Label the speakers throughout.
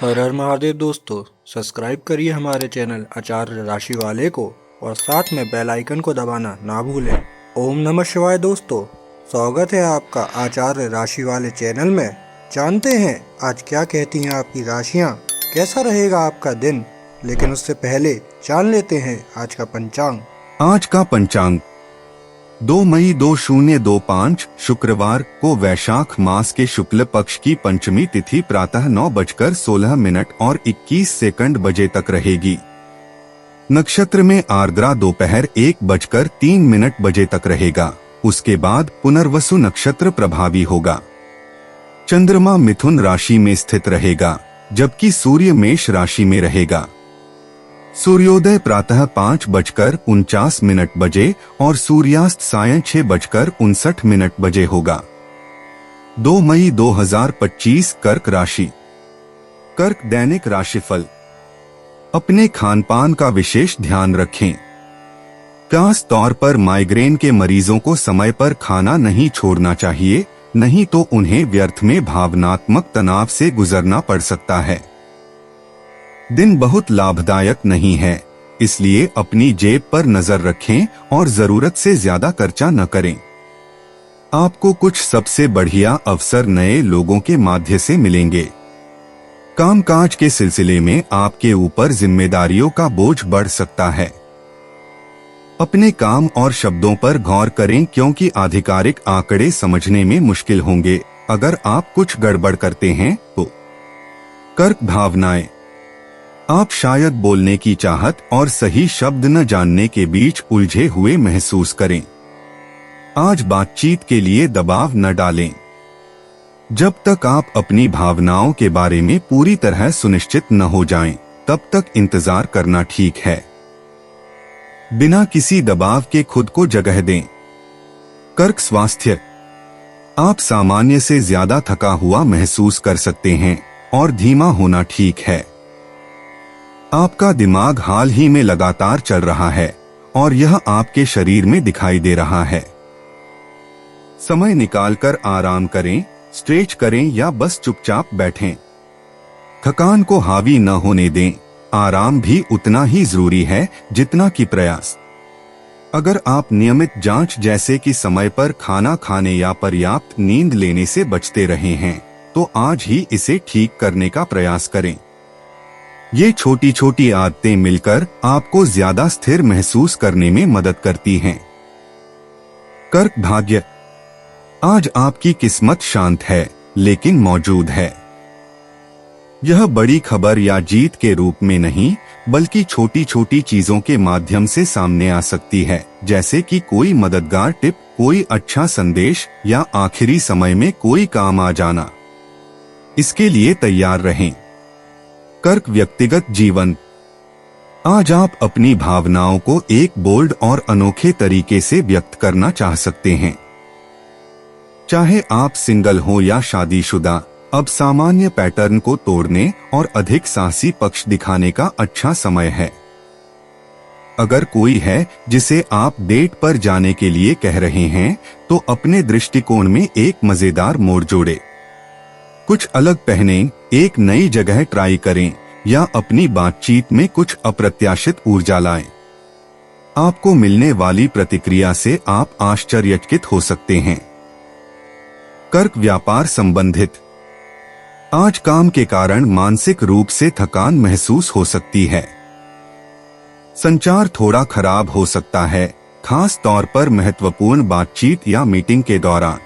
Speaker 1: हर हर महादेव दोस्तों। सब्सक्राइब करिए हमारे चैनल आचार्य राशि वाले को और साथ में बेल आइकन को दबाना ना भूलें। ओम नमः शिवाय दोस्तों, स्वागत है आपका आचार्य राशि वाले चैनल में। जानते हैं आज क्या कहती हैं आपकी राशियां, कैसा रहेगा आपका दिन। लेकिन उससे पहले जान लेते हैं आज का पंचांग।
Speaker 2: आज का पंचांग 2 मई 2025 शुक्रवार को वैशाख मास के शुक्ल पक्ष की पंचमी तिथि प्रातः 9:16 और 21 बजे तक रहेगी। नक्षत्र में आर्द्रा दोपहर 1:03 बजे तक रहेगा। उसके बाद पुनर्वसु नक्षत्र प्रभावी होगा। चंद्रमा मिथुन राशि में स्थित रहेगा, जबकि सूर्य मेष राशि में रहेगा। सूर्योदय प्रातः 5:49 बजे और सूर्यास्त सायं 6:59 बजे होगा। 2 मई 2025 कर्क राशि। कर्क दैनिक राशिफल। अपने खानपान का विशेष ध्यान रखें। खास तौर पर माइग्रेन के मरीजों को समय पर खाना नहीं छोड़ना चाहिए, नहीं तो उन्हें व्यर्थ में भावनात्मक तनाव से गुजरना पड़ सकता है। दिन बहुत लाभदायक नहीं है, इसलिए अपनी जेब पर नजर रखें और जरूरत से ज्यादा खर्चा न करें। आपको कुछ सबसे बढ़िया अवसर नए लोगों के माध्यम से मिलेंगे। कामकाज के सिलसिले में आपके ऊपर जिम्मेदारियों का बोझ बढ़ सकता है। अपने काम और शब्दों पर गौर करें, क्योंकि आधिकारिक आंकड़े समझने में मुश्किल होंगे अगर आप कुछ गड़बड़ करते हैं तो। कर्क भावनाएं। आप शायद बोलने की चाहत और सही शब्द न जानने के बीच उलझे हुए महसूस करें। आज बातचीत के लिए दबाव न डालें। जब तक आप अपनी भावनाओं के बारे में पूरी तरह सुनिश्चित न हो जाएं, तब तक इंतजार करना ठीक है। बिना किसी दबाव के खुद को जगह दें। कर्क स्वास्थ्य। आप सामान्य से ज्यादा थका हुआ महसूस कर सकते हैं और धीमा होना ठीक है। आपका दिमाग हाल ही में लगातार चल रहा है और यह आपके शरीर में दिखाई दे रहा है। समय निकालकर आराम करें, स्ट्रेच करें या बस चुपचाप बैठें। थकान को हावी न होने दें। आराम भी उतना ही जरूरी है जितना कि प्रयास। अगर आप नियमित जांच जैसे कि समय पर खाना खाने या पर्याप्त नींद लेने से बचते रहे हैं, तो आज ही इसे ठीक करने का प्रयास करें। ये छोटी छोटी आदतें मिलकर आपको ज्यादा स्थिर महसूस करने में मदद करती हैं। कर्क भाग्य। आज आपकी किस्मत शांत है लेकिन मौजूद है। यह बड़ी खबर या जीत के रूप में नहीं, बल्कि छोटी छोटी चीजों के माध्यम से सामने आ सकती है, जैसे कि कोई मददगार टिप, कोई अच्छा संदेश या आखिरी समय में कोई काम आ जाना। इसके लिए तैयार रहें। कर्क व्यक्तिगत जीवन। आज आप अपनी भावनाओं को एक बोल्ड और अनोखे तरीके से व्यक्त करना चाह सकते हैं। चाहे आप सिंगल हो या शादीशुदा, अब सामान्य पैटर्न को तोड़ने और अधिक साहसी पक्ष दिखाने का अच्छा समय है। अगर कोई है जिसे आप डेट पर जाने के लिए कह रहे हैं, तो अपने दृष्टिकोण में एक मजेदार मोड़ जोड़े। कुछ अलग पहनें, एक नई जगह ट्राई करें या अपनी बातचीत में कुछ अप्रत्याशित ऊर्जा लाएं। आपको मिलने वाली प्रतिक्रिया से आप आश्चर्यचकित हो सकते हैं। कर्क व्यापार संबंधित। आज काम के कारण मानसिक रूप से थकान महसूस हो सकती है। संचार थोड़ा खराब हो सकता है, खास तौर पर महत्वपूर्ण बातचीत या मीटिंग के दौरान।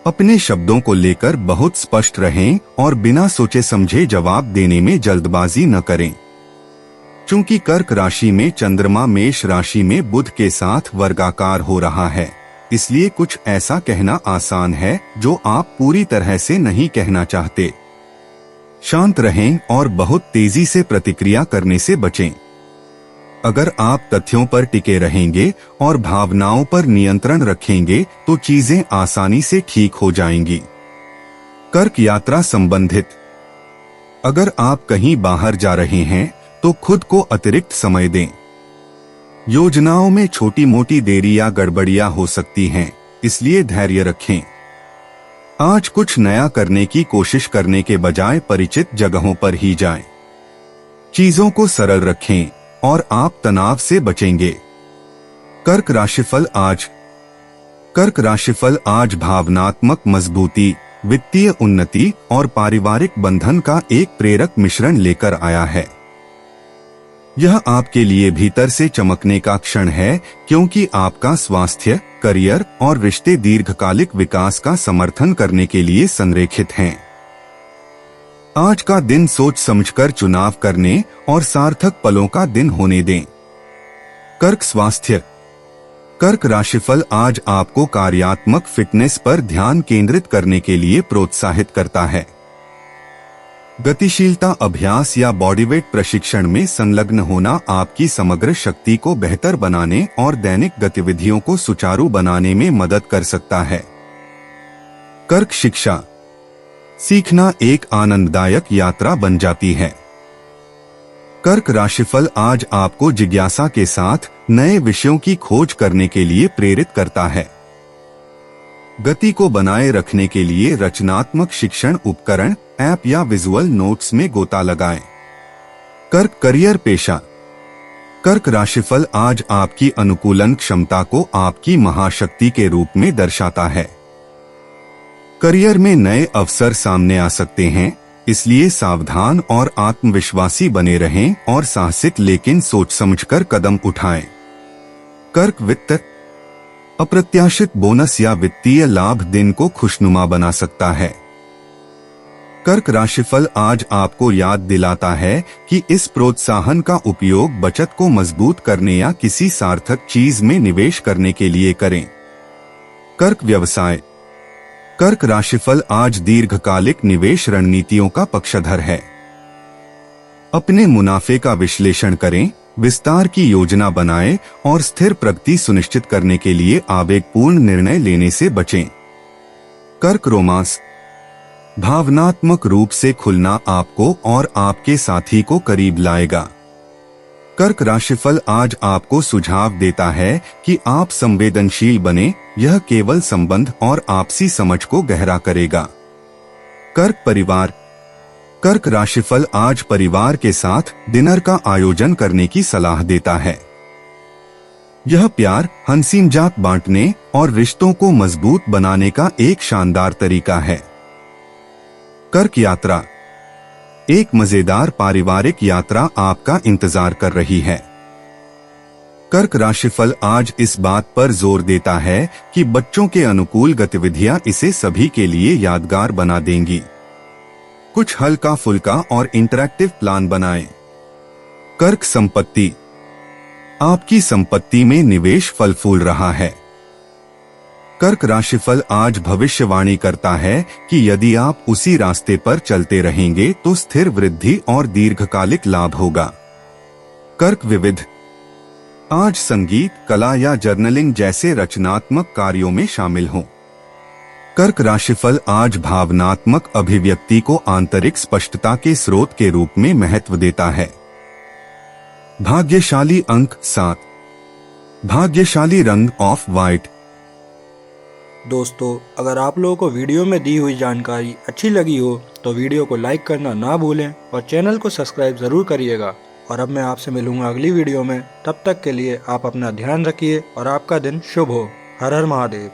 Speaker 2: अपने शब्दों को लेकर बहुत स्पष्ट रहें और बिना सोचे समझे जवाब देने में जल्दबाजी न करें। चूंकि कर्क राशि में चंद्रमा मेष राशि में बुध के साथ वर्गाकार हो रहा है, इसलिए कुछ ऐसा कहना आसान है जो आप पूरी तरह से नहीं कहना चाहते। शांत रहें और बहुत तेजी से प्रतिक्रिया करने से बचें। अगर आप तथ्यों पर टिके रहेंगे और भावनाओं पर नियंत्रण रखेंगे, तो चीजें आसानी से ठीक हो जाएंगी। कर्क यात्रा संबंधित। अगर आप कहीं बाहर जा रहे हैं, तो खुद को अतिरिक्त समय दें। योजनाओं में छोटी मोटी देरी या गड़बड़ियां हो सकती हैं, इसलिए धैर्य रखें। आज कुछ नया करने की कोशिश करने के बजाय परिचित जगहों पर ही जाएं। चीजों को सरल रखें और आप तनाव से बचेंगे। कर्क राशिफल आज भावनात्मक मजबूती, वित्तीय उन्नति और पारिवारिक बंधन का एक प्रेरक मिश्रण लेकर आया है। यह आपके लिए भीतर से चमकने का क्षण है, क्योंकि आपका स्वास्थ्य, करियर और रिश्ते दीर्घकालिक विकास का समर्थन करने के लिए संरेखित हैं। आज का दिन सोच समझकर चुनाव करने और सार्थक पलों का दिन होने दें। कर्क स्वास्थ्य। कर्क राशिफल आज आपको कार्यात्मक फिटनेस पर ध्यान केंद्रित करने के लिए प्रोत्साहित करता है। गतिशीलता अभ्यास या बॉडीवेट प्रशिक्षण में संलग्न होना आपकी समग्र शक्ति को बेहतर बनाने और दैनिक गतिविधियों को सुचारू बनाने में मदद कर सकता है। कर्क शिक्षा। सीखना एक आनंददायक यात्रा बन जाती है। कर्क राशिफल आज आपको जिज्ञासा के साथ नए विषयों की खोज करने के लिए प्रेरित करता है। गति को बनाए रखने के लिए रचनात्मक शिक्षण उपकरण, ऐप या विजुअल नोट्स में गोता लगाएं। कर्क करियर पेशा। कर्क राशिफल आज आपकी अनुकूलन क्षमता को आपकी महाशक्ति के रूप में दर्शाता है। करियर में नए अवसर सामने आ सकते हैं, इसलिए सावधान और आत्मविश्वासी बने रहें और साहसिक लेकिन सोच समझकर कदम उठाएं। कर्क वित्त। अप्रत्याशित बोनस या वित्तीय लाभ दिन को खुशनुमा बना सकता है। कर्क राशिफल आज आपको याद दिलाता है कि इस प्रोत्साहन का उपयोग बचत को मजबूत करने या किसी सार्थक चीज में निवेश करने के लिए करें। कर्क व्यवसाय। कर्क राशिफल आज दीर्घकालिक निवेश रणनीतियों का पक्षधर है। अपने मुनाफे का विश्लेषण करें, विस्तार की योजना बनाएं और स्थिर प्रगति सुनिश्चित करने के लिए आवेगपूर्ण निर्णय लेने से बचें। कर्क रोमांस। भावनात्मक रूप से खुलना आपको और आपके साथी को करीब लाएगा। कर्क राशिफल आज आपको सुझाव देता है कि आप संवेदनशील बने, यह केवल संबंध और आपसी समझ को गहरा करेगा। कर्क परिवार। कर्क राशिफल आज परिवार के साथ डिनर का आयोजन करने की सलाह देता है। यह प्यार, हंसी मजाक बांटने और रिश्तों को मजबूत बनाने का एक शानदार तरीका है। कर्क यात्रा। एक मजेदार पारिवारिक यात्रा आपका इंतजार कर रही है। कर्क राशिफल आज इस बात पर जोर देता है कि बच्चों के अनुकूल गतिविधियां इसे सभी के लिए यादगार बना देंगी। कुछ हल्का फुल्का और इंटरैक्टिव प्लान बनाएं। कर्क संपत्ति। आपकी संपत्ति में निवेश फल फूल रहा है। कर्क राशिफल आज भविष्यवाणी करता है कि यदि आप उसी रास्ते पर चलते रहेंगे तो स्थिर वृद्धि और दीर्घकालिक लाभ होगा। कर्क विविध। आज संगीत, कला या जर्नलिंग जैसे रचनात्मक कार्यों में शामिल हों। कर्क राशिफल आज भावनात्मक अभिव्यक्ति को आंतरिक स्पष्टता के स्रोत के रूप में महत्व देता है। भाग्यशाली अंक 7। भाग्यशाली रंग ऑफ व्हाइट।
Speaker 1: दोस्तों, अगर आप लोगों को वीडियो में दी हुई जानकारी अच्छी लगी हो तो वीडियो को लाइक करना ना भूलें और चैनल को सब्सक्राइब ज़रूर करिएगा। और अब मैं आपसे मिलूंगा अगली वीडियो में। तब तक के लिए आप अपना ध्यान रखिए और आपका दिन शुभ हो। हर हर महादेव।